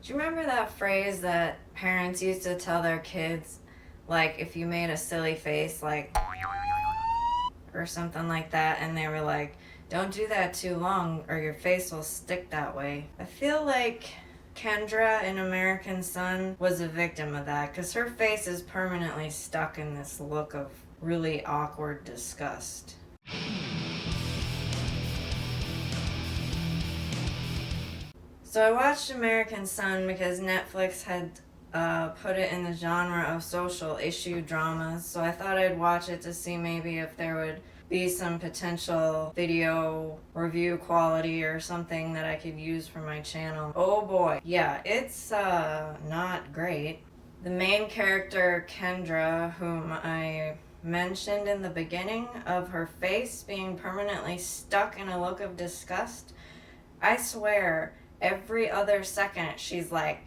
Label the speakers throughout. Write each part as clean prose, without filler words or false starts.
Speaker 1: Do you remember that phrase that parents used to tell their kids, like if you made a silly face, like, or something like that, and they were like, don't do that too long or your face will stick that way? I feel like Kendra in American Son was a victim of that, because her face is permanently stuck in this look of really awkward disgust. So I watched American Son because Netflix had put it in the genre of social issue dramas, so I thought I'd watch it to see maybe if there would be some potential video review quality or something that I could use for my channel. Oh boy. Yeah, it's not great. The main character, Kendra, whom I mentioned in the beginning of her face being permanently stuck in a look of disgust, I swear, every other second she's like,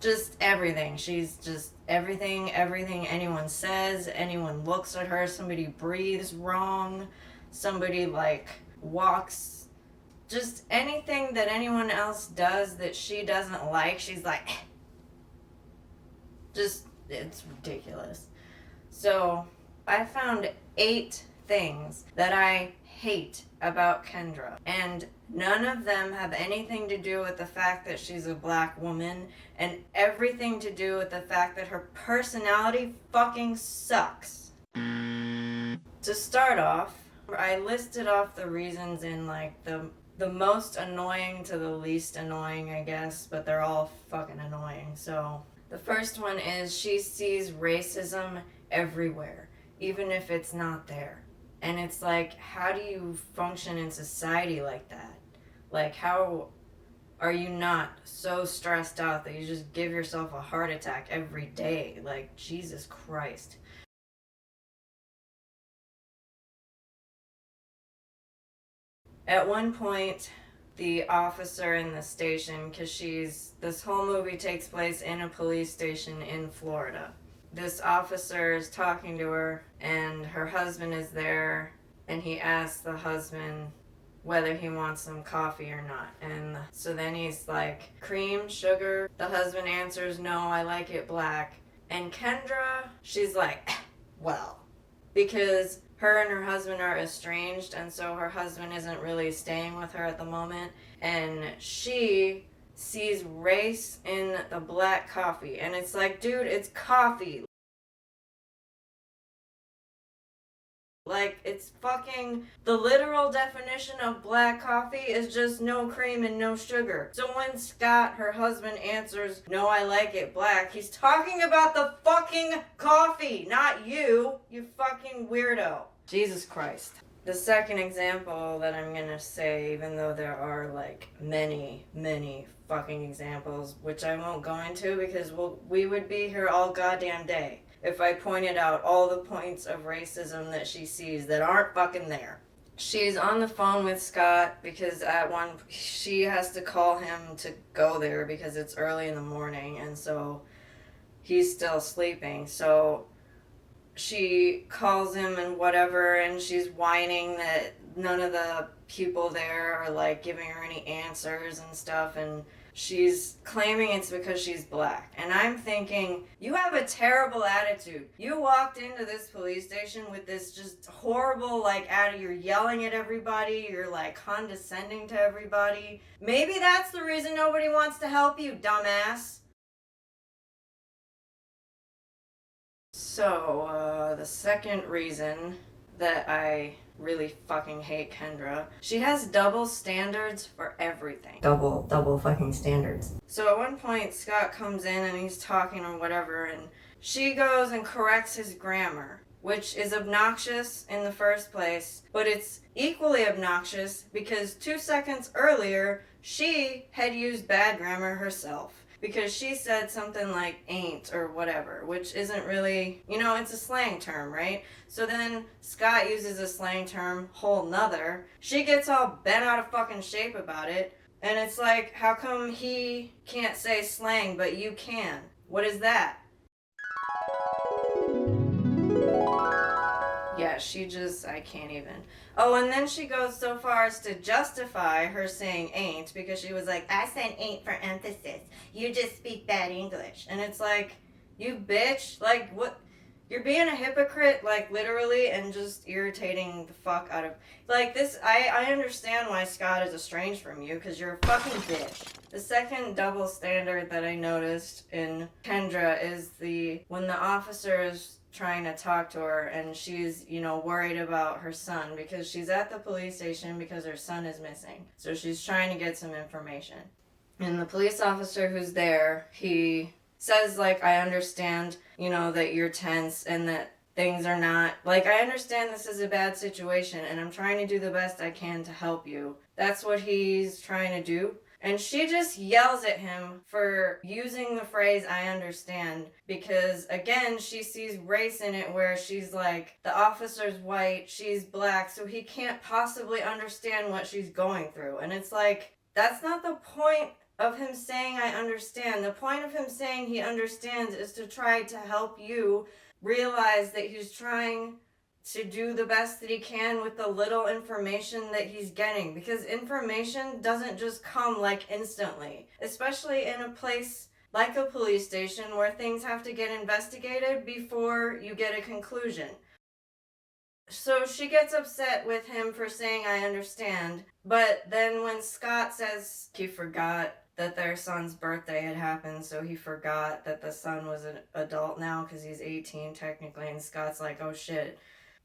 Speaker 1: just everything. She's just everything anyone says, anyone looks at her, somebody breathes wrong, somebody like walks, just anything that anyone else does that she doesn't like, she's like, just, it's ridiculous. So I found 8 things that I hate about Kendra, and none of them have anything to do with the fact that she's a black woman, and everything to do with the fact that her personality fucking sucks. To start off, I listed off the reasons in like the most annoying to the least annoying, I guess, but they're all fucking annoying. So the first one is she sees racism everywhere, even if it's not there. And it's like, how do you function in society like that? Like, how are you not so stressed out that you just give yourself a heart attack every day? Like, Jesus Christ. At one point, the officer in the station, because this whole movie takes place in a police station in Florida. This officer is talking to her, and her husband is there, and he asks the husband whether he wants some coffee or not. And so then he's like, cream, sugar? The husband answers, no, I like it black. And Kendra, she's like, well, because her and her husband are estranged, and so her husband isn't really staying with her at the moment, and she sees race in the black coffee, and it's like, dude, it's coffee. Like, it's fucking, the literal definition of black coffee is just no cream and no sugar. So when Scott, her husband, answers, no, I like it black, he's talking about the fucking coffee, not you, you fucking weirdo. Jesus Christ. The second example that I'm gonna say, even though there are like many fucking examples, which I won't go into because we would be here all goddamn day if I pointed out all the points of racism that she sees that aren't fucking there. She's on the phone with Scott because she has to call him to go there because it's early in the morning, and so he's still sleeping. So she calls him and whatever, and she's whining that none of the people there are like giving her any answers and stuff, and she's claiming it's because she's black. And I'm thinking, you have a terrible attitude. You walked into this police station with this just horrible you're yelling at everybody, you're like condescending to everybody. Maybe that's the reason nobody wants to help you, dumbass. So, the second reason that I really fucking hate Kendra, she has double standards for everything. Double fucking standards. So at one point, Scott comes in and he's talking or whatever, and she goes and corrects his grammar, which is obnoxious in the first place, but it's equally obnoxious because 2 seconds earlier, she had used bad grammar herself. Because she said something like ain't or whatever, which isn't really, it's a slang term, right? So then Scott uses a slang term, whole nother. She gets all bent out of fucking shape about it. And it's like, how come he can't say slang, but you can? What is that? Yeah, I can't even. Oh, and then she goes so far as to justify her saying ain't because she was like, I said ain't for emphasis. You just speak bad English. And it's like, you bitch. Like, what? You're being a hypocrite, like, literally, and just irritating the fuck out of... Like, this, I understand why Scott is estranged from you, because you're a fucking bitch. The second double standard that I noticed in Kendra is when the officer is trying to talk to her, and she's, worried about her son, because she's at the police station because her son is missing. So she's trying to get some information. And the police officer who's there, he says, like, I understand, that you're tense and that things are not... Like, I understand this is a bad situation and I'm trying to do the best I can to help you. That's what he's trying to do. And she just yells at him for using the phrase, I understand, because, again, she sees race in it where she's like, the officer's white, she's black, so he can't possibly understand what she's going through. And it's like, that's not the point of him saying I understand. The point of him saying he understands is to try to help you realize that he's trying to do the best that he can with the little information that he's getting, because information doesn't just come like instantly, especially in a place like a police station where things have to get investigated before you get a conclusion. So she gets upset with him for saying I understand, but then when Scott says he forgot that their son's birthday had happened, so he forgot that the son was an adult now because he's 18 technically, and Scott's like, oh shit.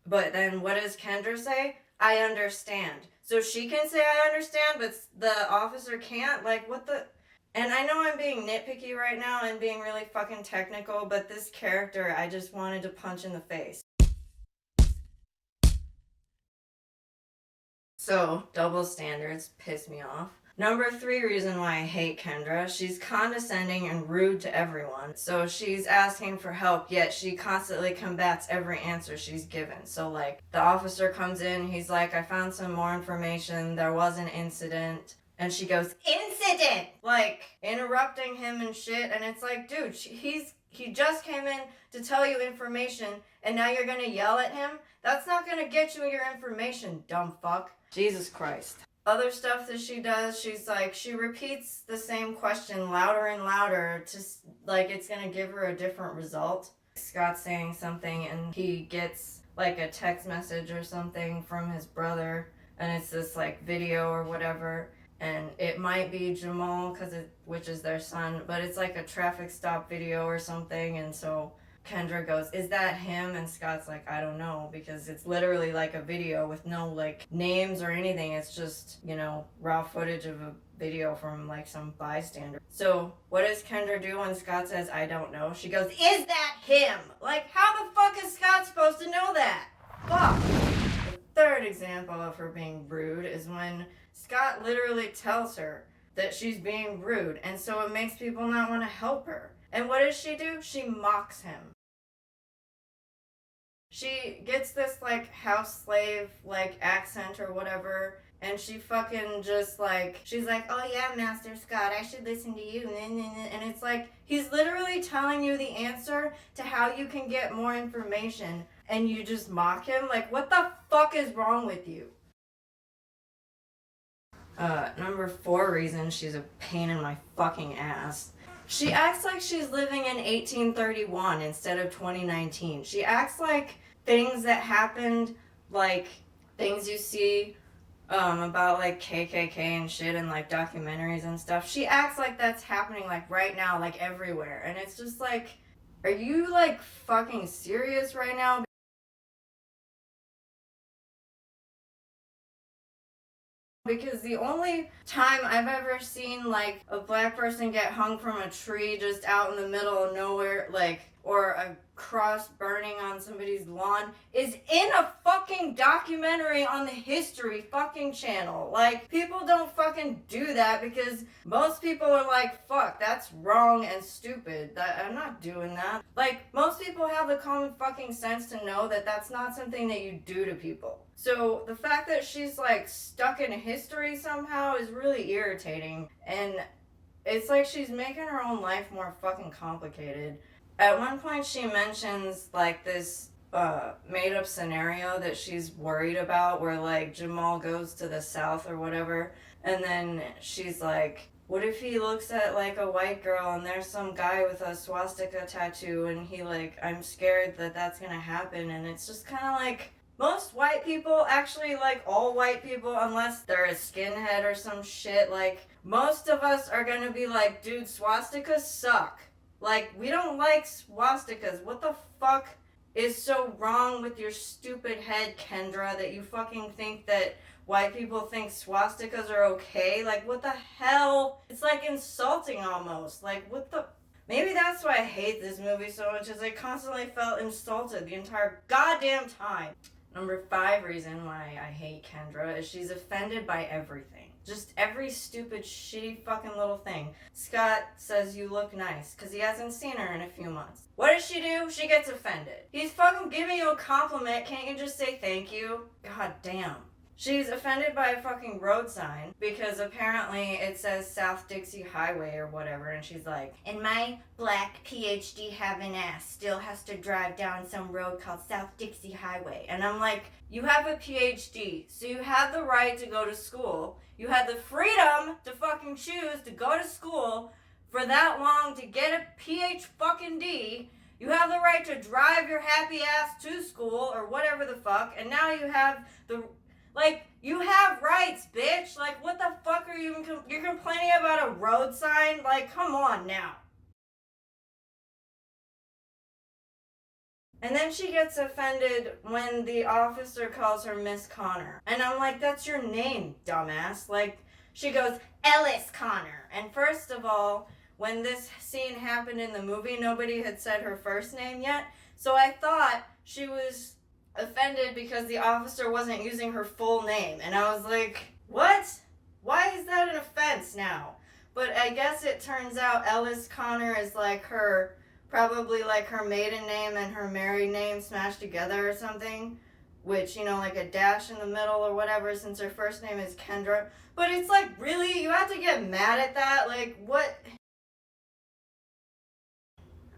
Speaker 1: But then what does Kendra say? I understand. So she can say I understand, but the officer can't? Like, what the... And I know I'm being nitpicky right now and being really fucking technical, but this character I just wanted to punch in the face. So, double standards piss me off. Number 3 reason why I hate Kendra, she's condescending and rude to everyone. So she's asking for help, yet she constantly combats every answer she's given. So like, the officer comes in, he's like, I found some more information, there was an incident. And she goes, incident! Like, interrupting him and shit, and it's like, dude, he just came in to tell you information, and now you're gonna yell at him? That's not gonna get you your information, dumb fuck. Jesus Christ. Other stuff that she does, she's like, she repeats the same question louder and louder to, like, it's gonna give her a different result. Scott's saying something and he gets, like, a text message or something from his brother, and it's this, like, video or whatever, and it might be Jamal, which is their son, but it's like a traffic stop video or something, and so Kendra goes, is that him? And Scott's like, I don't know, because it's literally like a video with no like names or anything. It's just, raw footage of a video from like some bystander. So what does Kendra do when Scott says, I don't know? She goes, is that him? Like, how the fuck is Scott supposed to know that? Fuck. The third example of her being rude is when Scott literally tells her that she's being rude, and so it makes people not want to help her. And what does she do? She mocks him. She gets this, like, house slave, like, accent or whatever, and she fucking just, like, she's like, oh yeah, Master Scott, I should listen to you, and it's like, he's literally telling you the answer to how you can get more information, and you just mock him? Like, what the fuck is wrong with you? Number 4 reason she's a pain in my fucking ass. She acts like she's living in 1831 instead of 2019. She acts like things that happened, like things you see about like KKK and shit and like documentaries and stuff. She acts like that's happening like right now, like everywhere. And it's just like, are you like fucking serious right now? Because the only time I've ever seen, like, a black person get hung from a tree just out in the middle of nowhere, like, or a cross burning on somebody's lawn is in a fucking documentary on the History fucking channel. Like, people don't fucking do that because most people are like, fuck, that's wrong and stupid. I'm not doing that. Like, most people have the common fucking sense to know that that's not something that you do to people. So the fact that she's like stuck in history somehow is really irritating, and it's like she's making her own life more fucking complicated. At one point she mentions like this made up scenario that she's worried about where like Jamal goes to the south or whatever, and then she's like, what if he looks at like a white girl and there's some guy with a swastika tattoo and he like, I'm scared that that's gonna happen. And it's just kind of like, most white people, actually like all white people, unless they're a skinhead or some shit, like most of us are gonna be like, dude, swastikas suck. Like, we don't like swastikas. What the fuck is so wrong with your stupid head, Kendra, that you fucking think that white people think swastikas are okay? Like, what the hell? It's like insulting almost. Like, what the... Maybe that's why I hate this movie so much, is I constantly felt insulted the entire goddamn time. Number 5 reason why I hate Kendra is she's offended by everything. Just every stupid, shitty fucking little thing. Scott says you look nice because he hasn't seen her in a few months. What does she do? She gets offended. He's fucking giving you a compliment. Can't you just say thank you? God damn. She's offended by a fucking road sign because apparently it says South Dixie Highway or whatever, and she's like, and my black PhD having ass still has to drive down some road called South Dixie Highway. And I'm like, you have a PhD, so you have the right to go to school. You had the freedom to fucking choose to go to school for that long to get a PhD. You have the right to drive your happy ass to school or whatever the fuck, and now you have the... Like, you have rights, bitch. Like, what the fuck are you... You're complaining about a road sign? Like, come on now. And then she gets offended when the officer calls her Miss Connor. And I'm like, that's your name, dumbass. Like, she goes, Ellis Connor. And first of all, when this scene happened in the movie, nobody had said her first name yet. So I thought she was offended because the officer wasn't using her full name. And I was like, what? Why is that an offense now? But I guess it turns out Ellis Connor is like her... Probably like her maiden name and her married name smashed together or something. Which, you know, like a dash in the middle or whatever, since her first name is Kendra. But it's like, really? You have to get mad at that? Like, what?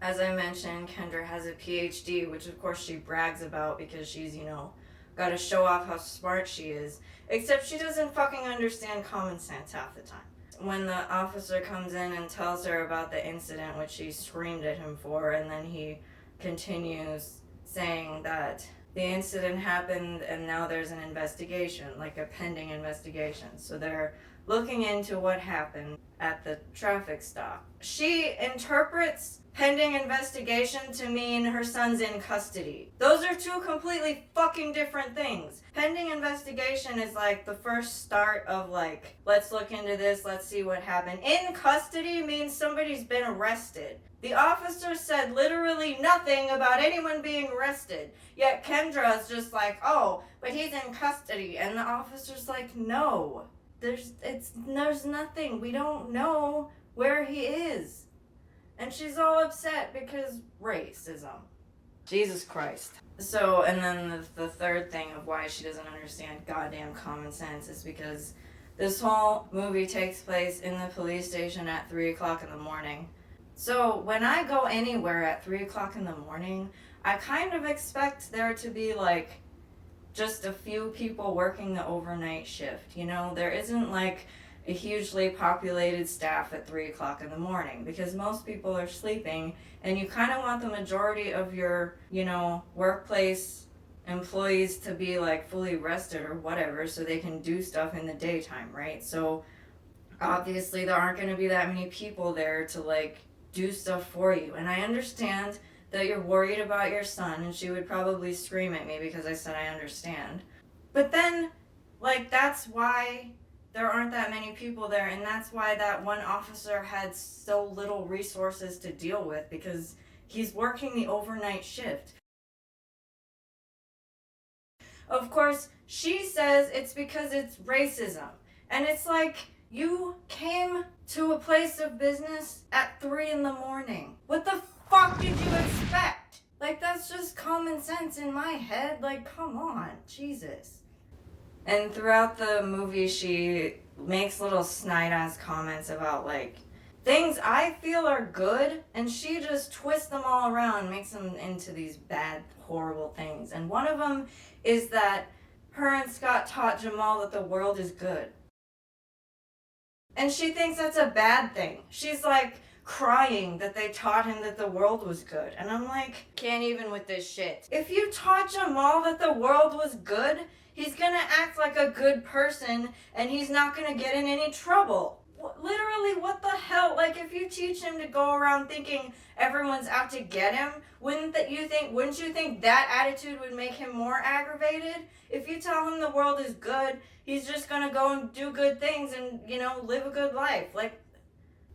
Speaker 1: As I mentioned, Kendra has a PhD, which of course she brags about because she's, you know, gotta show off how smart she is. Except she doesn't fucking understand common sense half the time. When the officer comes in and tells her about the incident, which she screamed at him for, and then he continues saying that the incident happened and now there's an investigation, like a pending investigation. So they're looking into what happened at the traffic stop. She interprets pending investigation to mean her son's in custody. Those are two completely fucking different things. Pending investigation is like the first start of like, let's look into this, let's see what happened. In custody means somebody's been arrested. The officer said literally nothing about anyone being arrested. Yet Kendra's just like, oh, but he's in custody. And the officer's like, no, there's nothing. We don't know where he is. And she's all upset because racism. Jesus Christ. So, and then the third thing of why she doesn't understand goddamn common sense is because this whole movie takes place in the police station at 3 o'clock in the morning. So when I go anywhere at 3 o'clock in the morning, I kind of expect there to be like just a few people working the overnight shift. You know, there isn't like a hugely populated staff at 3 o'clock in the morning because most people are sleeping, and you kind of want the majority of your, you know, workplace employees to be like fully rested or whatever so they can do stuff in the daytime, right? So obviously there aren't going to be that many people there to like do stuff for you. And I understand that you're worried about your son, and she would probably scream at me because I said I understand. But then, like, that's why there aren't that many people there, and that's why that one officer had so little resources to deal with, because he's working the overnight shift. Of course, she says it's because it's racism. And it's like, you came to a place of business at 3 in the morning. What the fuck did you expect? Like, that's just common sense in my head. Like, come on, Jesus. And throughout the movie, she makes little snide-ass comments about, like, things I feel are good, and she just twists them all around, makes them into these bad, horrible things. And one of them is that her and Scott taught Jamal that the world is good. And she thinks that's a bad thing. She's like crying that they taught him that the world was good. And I'm like, can't even with this shit. If you taught Jamal that the world was good, he's gonna act like a good person and he's not gonna get in any trouble. Literally, what the hell? Like, if you teach him to go around thinking everyone's out to get him, wouldn't you think that attitude would make him more aggravated? If you tell him the world is good, he's just gonna go and do good things and, live a good life. Like,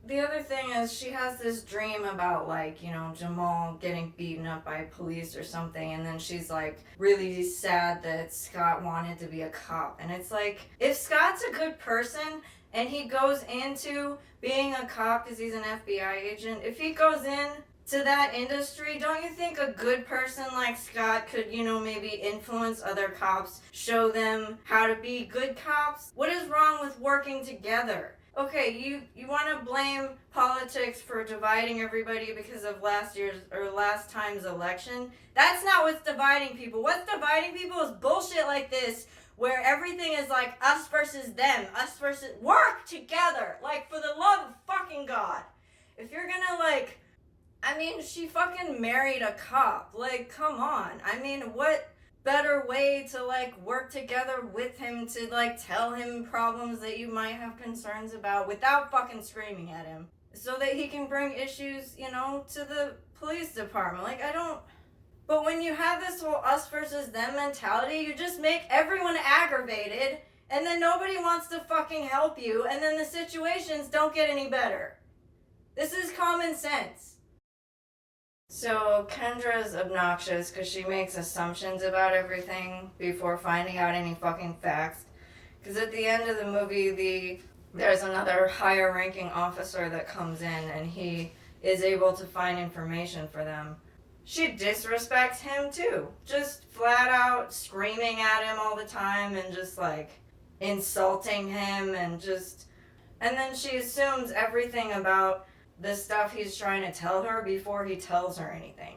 Speaker 1: the other thing is she has this dream about, like, Jamal getting beaten up by police or something, and then she's, like, really sad that Scott wanted to be a cop. And it's like, if Scott's a good person and he goes into being a cop because he's an FBI agent, if he goes in to that industry, don't you think a good person like Scott could, maybe influence other cops, show them how to be good cops? What is wrong with working together? Okay, you want to blame politics for dividing everybody because of last time's election? That's not what's dividing people. What's dividing people is bullshit like this, where everything is like us versus them, work together, like, for the love of fucking God. If you're gonna, she fucking married a cop, like, come on. What better way to, work together with him to, tell him problems that you might have concerns about without fucking screaming at him, so that he can bring issues, to the police department. But when you have this whole us versus them mentality, you just make everyone aggravated, and then nobody wants to fucking help you, and then the situations don't get any better. This is common sense. So Kendra's obnoxious because she makes assumptions about everything before finding out any fucking facts. Because at the end of the movie, there's another higher ranking officer that comes in, and he is able to find information for them. She disrespects him too. Just flat out screaming at him all the time and just insulting him and then she assumes everything about the stuff he's trying to tell her before he tells her anything.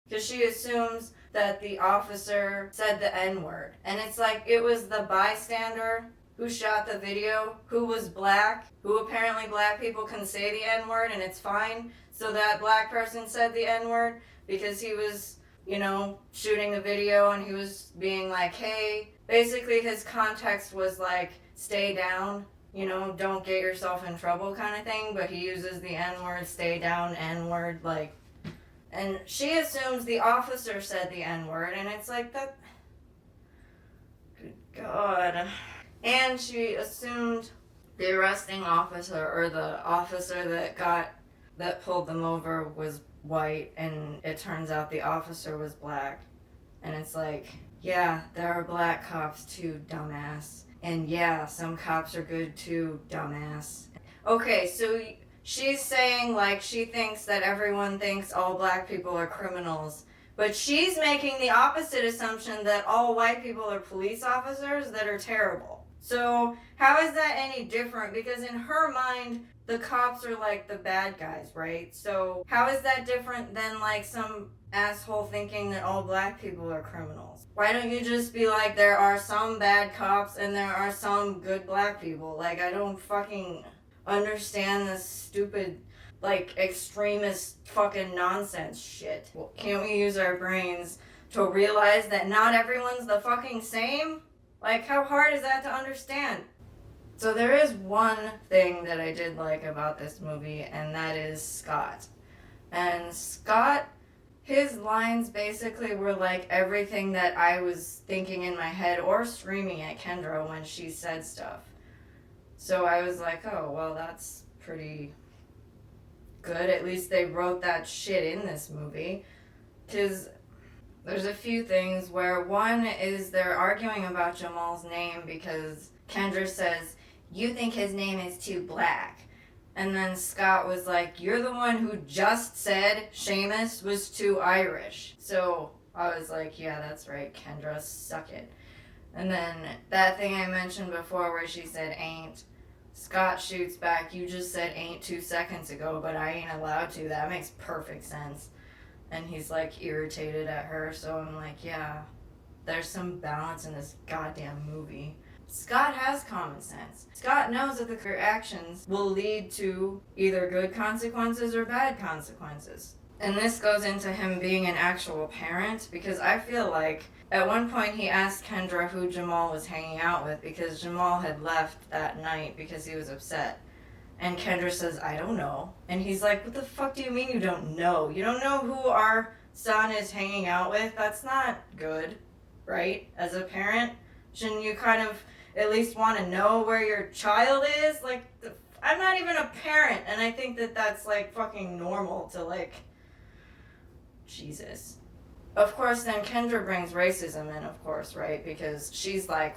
Speaker 1: Because she assumes that the officer said the N-word. And it's like it was the bystander who shot the video, who was black, who apparently black people can say the N-word and it's fine. So that black person said the N-word because he was, shooting the video and he was being like, hey, basically his context was like, stay down, don't get yourself in trouble kind of thing, but he uses the N-word, stay down, N-word, and she assumes the officer said the N-word, and it's like, that, good God. And she assumed the arresting officer, or the officer that pulled them over, was white, and it turns out the officer was black. And it's like, yeah, there are black cops too, dumbass. And yeah, some cops are good too, dumbass. Okay, so she's saying she thinks that everyone thinks all black people are criminals, but she's making the opposite assumption that all white people are police officers that are terrible. So how is that any different? Because in her mind, the cops are the bad guys, right? So how is that different than some asshole thinking that all black people are criminals? Why don't you just be like, there are some bad cops and there are some good black people? I don't fucking understand this stupid, extremist fucking nonsense shit. Well, can't we use our brains to realize that not everyone's the fucking same? How hard is that to understand? So there is one thing that I did like about this movie, and that is Scott. And Scott, his lines basically were everything that I was thinking in my head or screaming at Kendra when she said stuff. So I was like, oh, well, that's pretty good. At least they wrote that shit in this movie. Because there's a few things where one is they're arguing about Jamal's name because Kendra says, you think his name is too black. And then Scott was like, you're the one who just said Seamus was too Irish. So I was like, yeah, that's right, Kendra, suck it. And then that thing I mentioned before where she said ain't. Scott shoots back, "You just said ain't 2 seconds ago, but I ain't allowed to. That makes perfect sense." And he's like irritated at her, so I'm like, yeah, there's some balance in this goddamn movie. Scott has common sense. Scott knows that your actions will lead to either good consequences or bad consequences. And this goes into him being an actual parent, because I feel like at one point he asked Kendra who Jamal was hanging out with, because Jamal had left that night because he was upset. And Kendra says, "I don't know." And he's like, "What the fuck do you mean you don't know? You don't know who our son is hanging out with? That's not good, right? As a parent, shouldn't you kind of at least want to know where your child is?" Like, I'm not even a parent, and I think that that's like fucking normal to like, Jesus. Of course, then Kendra brings racism in, of course, right? Because she's like,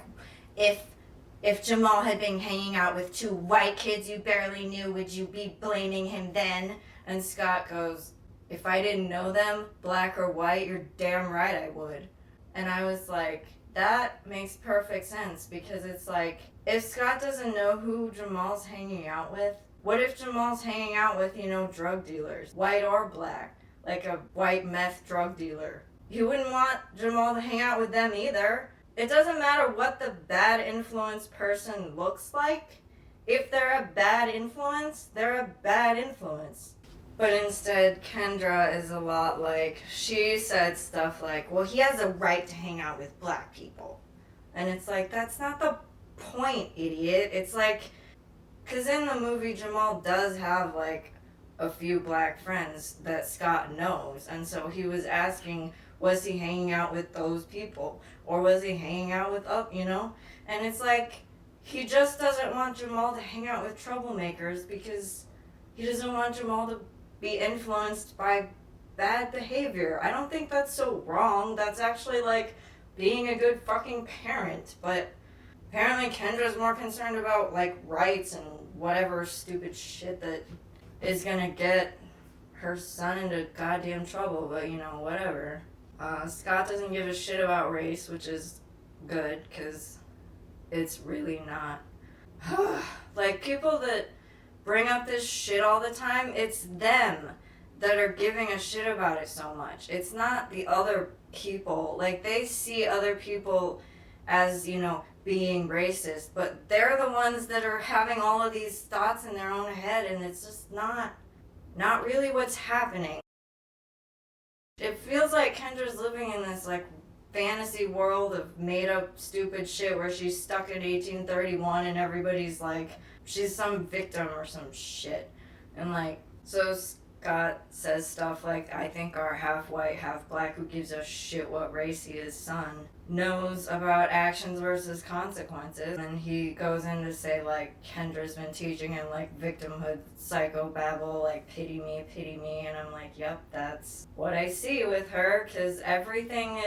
Speaker 1: if Jamal had been hanging out with 2 white kids you barely knew, would you be blaming him then? And Scott goes, "If I didn't know them, black or white, you're damn right I would." And I was like, that makes perfect sense, because it's like, if Scott doesn't know who Jamal's hanging out with, what if Jamal's hanging out with, drug dealers, white or black, like a white meth drug dealer? You wouldn't want Jamal to hang out with them either. It doesn't matter what the bad influence person looks like. If they're a bad influence, they're a bad influence. But instead, Kendra is a lot like, she said stuff like, "Well, he has a right to hang out with black people." And it's like, that's not the point, idiot. It's like, because in the movie, Jamal does have like a few black friends that Scott knows. And so he was asking, was he hanging out with those people? Or was he hanging out with And it's like, he just doesn't want Jamal to hang out with troublemakers, because he doesn't want Jamal to be influenced by bad behavior. I don't think that's so wrong. That's actually like being a good fucking parent. But apparently Kendra's more concerned about like rights and whatever stupid shit that is gonna get her son into goddamn trouble. But whatever. Scott doesn't give a shit about race, which is good, because it's really not. Like, people that bring up this shit all the time, it's them that are giving a shit about it so much. It's not the other people. Like, they see other people as, being racist, but they're the ones that are having all of these thoughts in their own head, and it's just not really what's happening. It feels like Kendra's living in this like fantasy world of made up stupid shit where she's stuck in 1831 and everybody's like, she's some victim or some shit. And like, so Scott says stuff like, "I think our half white, half black, who gives a shit what race he is, son knows about actions versus consequences." And he goes in to say like, Kendra's been teaching him like victimhood psychobabble, like pity me. And I'm like, yep, that's what I see with her, because everything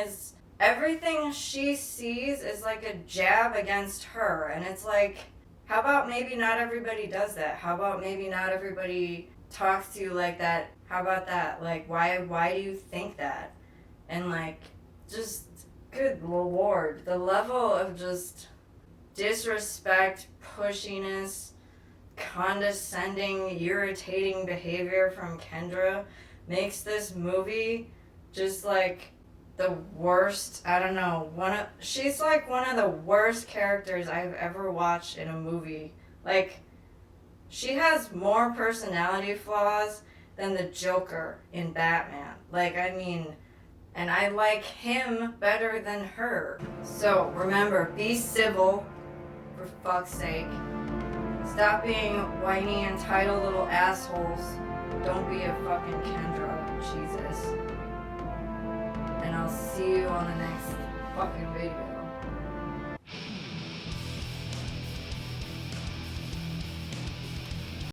Speaker 1: she sees is like a jab against her. And it's like, how about maybe not everybody does that? How about maybe not everybody talks to you like that? How about that? Like, why do you think that? And like, just, good lord, the level of just disrespect, pushiness, condescending, irritating behavior from Kendra makes this movie just like the worst. I don't know, she's like one of the worst characters I've ever watched in a movie. Like, she has more personality flaws than the Joker in Batman. Like, I mean, and I like him better than her. So remember, be civil, for fuck's sake. Stop being whiny, entitled little assholes. Don't be a fucking Kendra, Jesus. And I'll see you on the next fucking video.